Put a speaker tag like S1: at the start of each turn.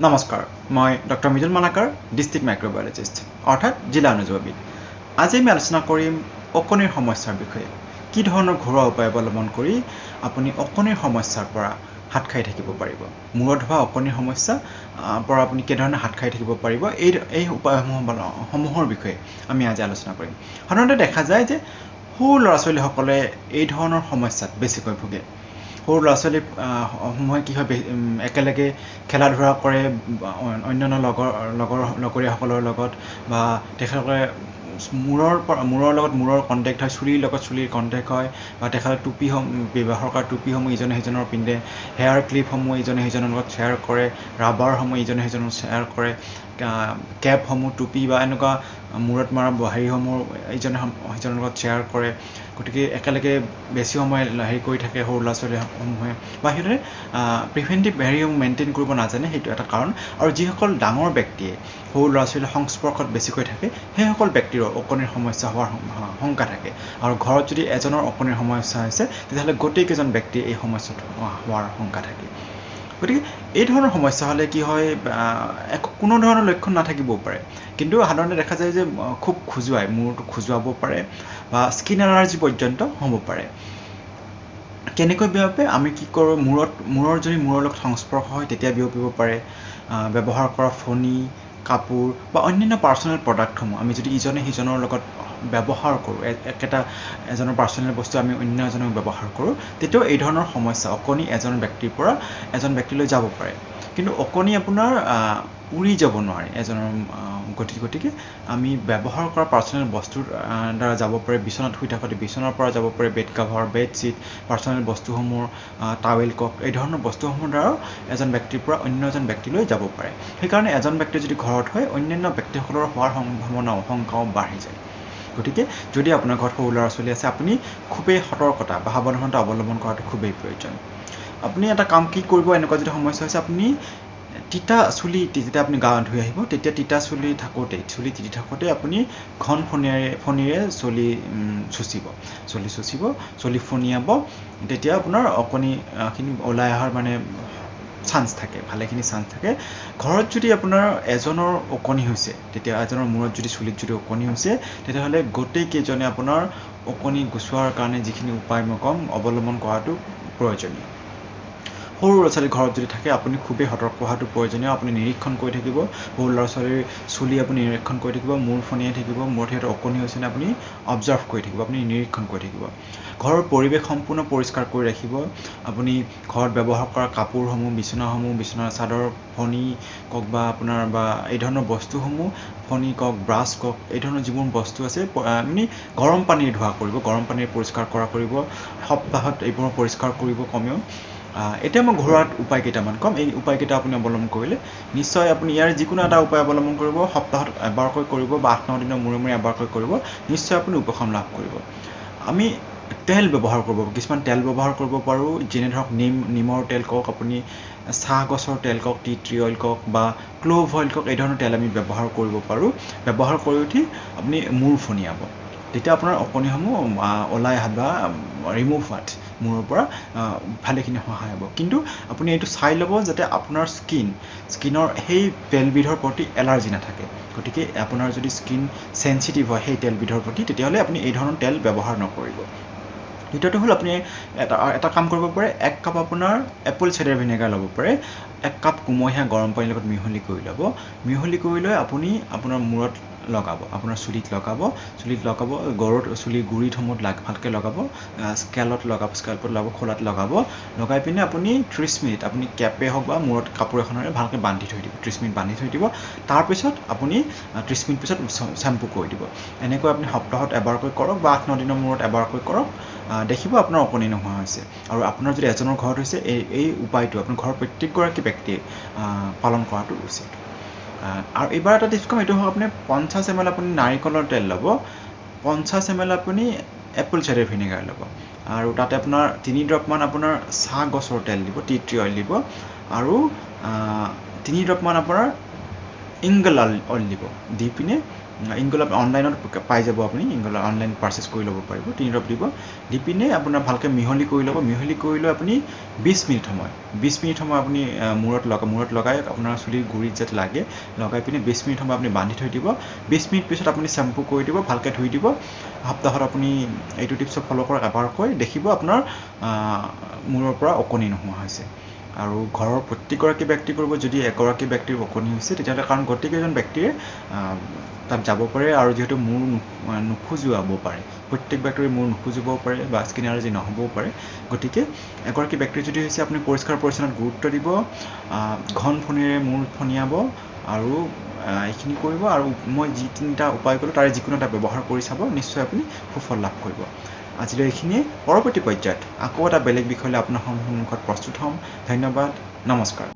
S1: নমস্কাৰ, মই doctor মিজুল Malakar, district microbiologist অৰ্থাৎ জিলা অনুজীৱবিদ। আজি আমি আলোচনা কৰিম অকণিৰ সমস্যাৰ বিষয়ে। কি ধৰণৰ ঘৰুৱা উপায় অৱলম্বন কৰি আপুনি অকণিৰ সমস্যাৰ পৰা হাত সাৰি থাকিব পাৰিব। মূৰত হোৱা অকণিৰ সমস্যা পৰা আপুনি কেনেধৰণে হাত সাৰি থাকিব পাৰিব, এই উপায়সমূহৰ বিষয়ে আমি আজি আলোচনা কৰিম। সাধাৰণতে দেখা যায় যে সৰু ল'ৰা ছোৱালীসকলে এই ধৰণৰ সমস্যাত বেছিকৈ ভোগে। সৰু ল'ৰা ছোৱালী সমূহে কি হয়, একেলগে খেলা ধূলা কৰে অন্যান্য লগৰীয়াসকলৰ লগত, বা তেখেতসকলে মূৰৰ লগত মূৰৰ কণ্টেক্ট হয়, চুলিৰ লগত চুলিৰ কণ্টেক্ট হয়, বা তেখেতে ব্যৱহাৰ কৰা টুপিসমূহ ইজনে সিজনৰ পিন্ধে, হেয়াৰ ক্লিপসমূহ ইজনে সিজনৰ লগত শ্বেয়াৰ কৰে, ৰাবাৰসমূহ ইজনে সিজনৰ শ্বেয়াৰ কৰে, কেপসমূহ টুপি বা এনেকুৱা মূৰত মৰা হেৰিসমূহ ইজনে সিজনৰ লগত শ্বেয়াৰ কৰে। গতিকে একেলগে বেছি সময় হেৰি কৰি থাকে সৰু ল'ৰা ছোৱালীসমূহে, বা সিহঁতে প্ৰিভেণ্টিভ হেৰিসমূহ মেইনটেইন কৰিব নাজানে, সেইটো এটা কাৰণ। আৰু যিসকল ডাঙৰ ব্যক্তিয়ে সৰু ল'ৰা ছোৱালীৰ সংস্পৰ্শত বেছিকৈ থাকে, সেইসকল ব্যক্তিৰ অকণিৰ সমস্যা হোৱাৰ শংকা থাকে। আৰু ঘৰত যদি এজনৰ অকণিৰ সমস্যা হৈছে, তেতিয়াহ'লে গোটেইকেইজন ব্যক্তিৰ এই সমস্যাটো হোৱাৰ শংকা থাকে। গতিকে এই ধৰণৰ সমস্যা হ'লে কি হয়, কোনো ধৰণৰ লক্ষণ নাথাকিবও পাৰে, কিন্তু সাধাৰণতে দেখা যায় যে খুব খজুৱাই, মূৰটো খজুৱাব পাৰে, বা স্কিন এলাৰ্জি পৰ্যন্ত হ'ব পাৰে। কেনেকৈ বিয়পে? আমি কি কৰোঁ, যদি মূৰৰ লগত সংস্পৰ্শ হয় তেতিয়া বিয়পিব পাৰে। ব্যৱহাৰ কৰা ফণি, কাপোৰ বা অন্যান্য পাৰ্চনেল প্ৰডাক্টসমূহ আমি যদি ইজনে সিজনৰ লগত ব্যৱহাৰ কৰোঁ, এজনৰ পাৰ্চনেল বস্তু আমি অন্য এজনক ব্যৱহাৰ কৰোঁ, তেতিয়াও এই ধৰণৰ সমস্যা অকণি এজন ব্যক্তিৰ পৰা এজন ব্যক্তিলৈ যাব পাৰে। কিন্তু অকণি আপোনাৰ উৰি যাব নোৱাৰে এজনৰ গতিকে আমি ব্যৱহাৰ কৰা পাৰ্চনেল বস্তুৰ দ্বাৰা যাব পাৰে। বিচনাত শুই থাকোঁতে বিচনাৰ পৰা যাব পাৰে, বেড কাভাৰ, বেডশ্বীট, পাৰ্চনেল বস্তুসমূহ, টাৱেল কক, এই ধৰণৰ বস্তুসমূহৰ দ্বাৰাও এজন ব্যক্তিৰ পৰা অন্য এজন ব্যক্তিলৈ যাব পাৰে। সেইকাৰণে এজন ব্যক্তি যদি ঘৰত হয়, অন্যান্য ব্যক্তিসকলৰ হোৱাৰ সম্ভাৱনাও শংকাও বাঢ়ি যায়। গতিকে যদি আপোনাৰ ঘৰত সৰু ল'ৰা ছোৱালী আছে, আপুনি খুবেই সতৰ্কতা বা সাৱধানতা অৱলম্বন কৰাটো খুবেই প্ৰয়োজন। আপুনি এটা কাম কি কৰিব, এনেকুৱা যদি সমস্যা হৈছে, আপুনি তিতা চুলি যেতিয়া আপুনি গা ধুই আহিব, তেতিয়া তিতা চুলি তিতি থাকোঁতে আপুনি ঘন ফণিৰে চুলি ফণিয়াব। তেতিয়া আপোনাৰ অকণিখিনি ওলাই অহাৰ চান্স থাকে, ভালেখিনি চান্স থাকে। ঘৰত যদি আপোনাৰ এজনৰ অকণি হৈছে, তেতিয়া এজনৰ মূৰত চুলিত যদি অকণি হৈছে, তেতিয়াহ'লে গোটেইকেইজনে আপোনাৰ অকণি গুচোৱাৰ কাৰণে যিখিনি উপায় মই ক'ম, অৱলম্বন কৰাটো প্ৰয়োজনীয়। সৰু ল'ৰা ছোৱালী ঘৰত যদি থাকে, আপুনি খুবেই সতৰ্ক হোৱাটো প্ৰয়োজনীয়। আপুনি নিৰীক্ষণ কৰি থাকিব, সৰু ল'ৰা ছোৱালীৰ চুলি আপুনি নিৰীক্ষণ কৰি থাকিব, মূৰ ফণিয়াই থাকিব, মূৰত সিহঁতৰ অকণি হৈছেনে আপুনি অবজাৰ্ভ কৰি থাকিব, আপুনি নিৰীক্ষণ কৰি থাকিব। ঘৰৰ পৰিৱেশ সম্পূৰ্ণ পৰিষ্কাৰ কৰি ৰাখিব। আপুনি ঘৰত ব্যৱহাৰ কৰা কাপোৰসমূহ, বিচনাৰ চাদৰ, ফণি কক বা এই ধৰণৰ বস্তুসমূহ, ফণি কক, ব্ৰাছ কক, এই ধৰণৰ যিবোৰ বস্তু আছে, আপুনি গৰম পানীৰে ধোৱা কৰিব, গৰম পানীৰে পৰিষ্কাৰ কৰিব। সপ্তাহত এইবোৰ পৰিষ্কাৰ কৰিব কমেও। এতিয়া মই ঘৰুৱা উপায় কেইটামান ক'ম। এই উপায়কেইটা আপুনি অৱলম্বন কৰিলে নিশ্চয় আপুনি ইয়াৰ যিকোনো এটা উপায় অৱলম্বন কৰিব, সপ্তাহত এবাৰকৈ কৰিব বা 8-9 দিনৰ মূৰে এবাৰকৈ কৰিব, নিশ্চয় আপুনি উপশম লাভ কৰিব। আমি তেল ব্যৱহাৰ কৰিব, কিছুমান তেল ব্যৱহাৰ কৰিব পাৰোঁ, যেনে ধৰক নিমৰ তেল কওক, আপুনি চাহ গছৰ তেল কওক, টি ট্ৰী অইল কওক, বা ক্ল'ভ অইল কওক, এই ধৰণৰ তেল আমি ব্যৱহাৰ কৰিব পাৰোঁ। ব্যৱহাৰ কৰি উঠি আপুনি মূৰ ফণিয়াব, তেতিয়া আপোনাৰ অকণিসমূহ ওলাই অহাত বা ৰিমুভ হোৱাত মূৰৰ পৰা ভালেখিনি সহায় হ'ব। কিন্তু আপুনি এইটো চাই ল'ব যাতে আপোনাৰ স্কিনৰ সেই তেলবিধৰ প্ৰতি এলাৰ্জি নাথাকে। গতিকে আপোনাৰ যদি স্কিন চেঞ্চিটিভ হয় সেই তেলবিধৰ প্ৰতি, তেতিয়াহ'লে আপুনি এই ধৰণৰ তেল ব্যৱহাৰ নকৰিব। দ্বিতীয়টো হ'ল, আপুনি এটা কাম কৰিব পাৰে, 1 কাপ আপোনাৰ এপল চাইডাৰ ভিনেগাৰ ল'ব পাৰে, 1 কাপ কুমহীয়া গৰম পানীৰ লগত মিহলি কৰি ল'ব। মিহলি কৰি লৈ আপুনি আপোনাৰ মূৰত লগাব, আপোনাৰ চুলিত লগাব, চুলিৰ গুৰিসমূহত ভালকৈ লগাব, স্কেল্পত লগাব, খোলাত লগাব। লগাই পিনে আপুনি 30 মিনিট আপুনি কেপে হওক বা মূৰত কাপোৰ এখনেৰে ভালকৈ বান্ধি থৈ দিব, 30 মিনিট বান্ধি থৈ দিব। তাৰপিছত আপুনি 30 মিনিট পিছত শ্বেম্পু কৰি দিব। এনেকৈ আপুনি সপ্তাহত এবাৰকৈ কৰক বা 8-9 দিনৰ মূৰত এবাৰকৈ কৰক, দেখিব আপোনাৰ অকণি নোহোৱা হৈছে। আৰু আপোনাৰ যদি এজনৰ ঘৰত হৈছে, এই উপায়টো আপোনাৰ ঘৰৰ প্ৰত্যেকগৰাকী ব্যক্তিয়ে পালন কৰাটো উচিত। আৰু এইবাৰ এটা টিপছ ক'ম, এইটো হ'ল আপুনি 50 ml আপুনি নাৰিকলৰ তেল ল'ব, 50 ml আপুনি এপল চাইডাৰ ভিনেগাৰ ল'ব, আৰু তাতে আপোনাৰ 3 ড্ৰপমান আপোনাৰ চাহ গছৰ তেল দিব, টি ট্ৰী অইল দিব, আৰু 3 ড্ৰপমান আপোনাৰ ইংগল অইল দিব। দি পিনে ইনগুলাব অনলাইনত পাই যাব আপুনি ইনগুলাব অনলাইন পাৰ্চেছ কৰি ল'ব পাৰিব 3 ড্ৰপ দিব দি পিনে আপোনাৰ ভালকৈ মিহলি কৰি ল'ব মিহলি কৰি লৈ আপুনি 20 মিনিট সময় আপুনি মূৰত লগাই আপোনাৰ চুলিৰ গুৰিত যাতে লাগে লগাই পিনে 20 মিনিট সময় আপুনি বান্ধি থৈ দিব 20 মিনিট পিছত আপুনি শ্বেম্পু কৰি দিব ভালকৈ ধুই দিব সপ্তাহত আপুনি এইটো টিপছক ফ'ল' কৰক এবাৰকৈ দেখিব আপোনাৰ মূৰৰ পৰা ওকণি নোহোৱা হৈছে আৰু ঘৰৰ প্ৰত্যেকগৰাকী ব্যক্তি কৰিব যদি এগৰাকী ব্যক্তিৰ ওকণি হৈছে তেতিয়াহ'লে কাৰণ গোটেইকেইজন ব্যক্তিয়ে তাত যাব পাৰে আৰু যিহেতু মূৰ নোখোজোৱাব পাৰে প্ৰত্যেক ব্যক্তিৰ মূৰ নোখোজিবও পাৰে বা স্কিন এলাৰ্জি নহ'বও পাৰে গতিকে এগৰাকী ব্যক্তিৰ যদি হৈছে আপুনি পৰিষ্কাৰ পৰিচ্ছন্নত গুৰুত্ব দিব ঘন ফণিৰে মূৰ ফণিয়াব আৰু এইখিনি কৰিব আৰু মই যি 3টা উপায় ক'লোঁ তাৰে যিকোনো এটা ব্যৱহাৰ কৰি চাব নিশ্চয় আপুনি সুফল লাভ কৰিব আজিলৈ এইখিনিয়ে পৰৱৰ্তী পৰ্যায়ত আকৌ এটা বেলেগ বিষয় লৈ আপোনাৰ সন্মুখত প্ৰস্তুত হ'ম ধন্যবাদ নমস্কাৰ